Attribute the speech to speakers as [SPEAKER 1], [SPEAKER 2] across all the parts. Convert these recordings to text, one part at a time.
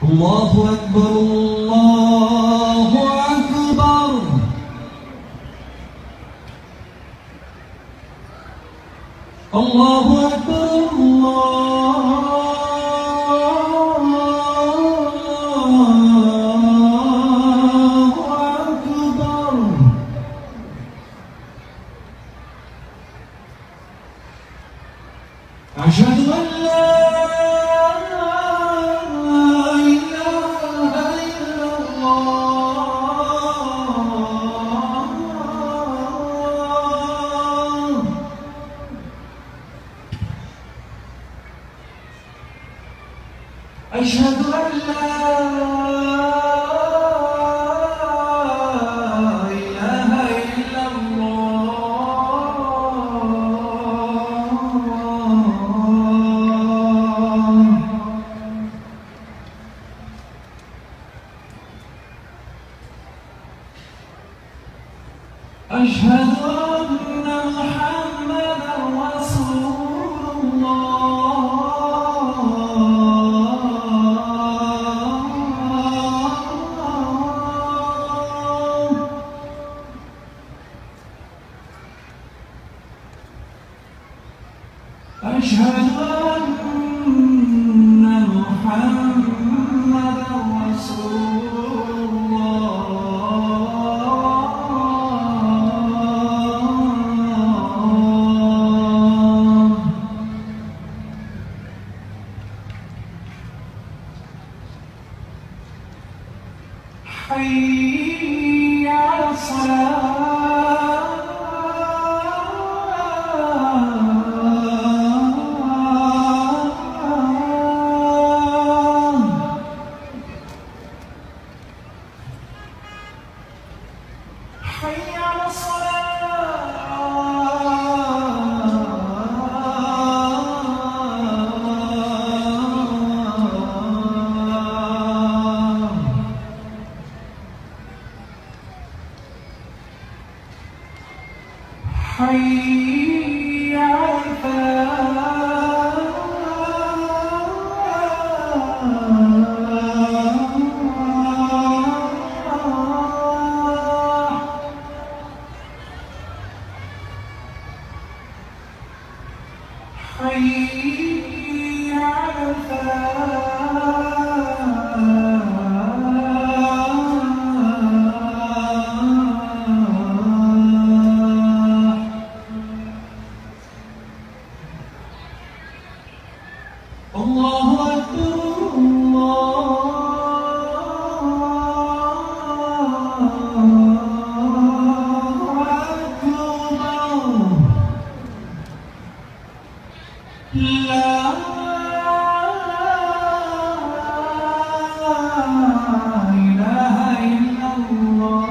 [SPEAKER 1] الله أكبر الله أكبر. الله أكبر الله أكبر. أشهد أن لا أشهد أن لا إله إلا الله. أشهد أن محمدًا رسول الله. أشهد أن محمدًا رسول الله. حي على الصلاة. حي على حي على الفلاح. حي على الله أكبر الله أكبر. لا إله إلا الله.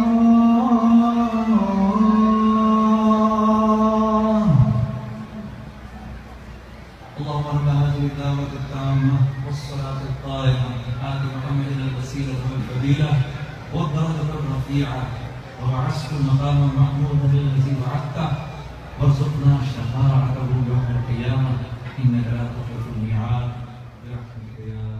[SPEAKER 1] اللهم رب هذه الدعوة التامة والصلاة القائمة آت محمد الوسيلة والفضيلة والدرجة الرفيعة وبعثه المقام المحمود الذي وعدته وارزقنا شفاعته يوم القيامة إنك لا تخلف الميعاد برحمتك يا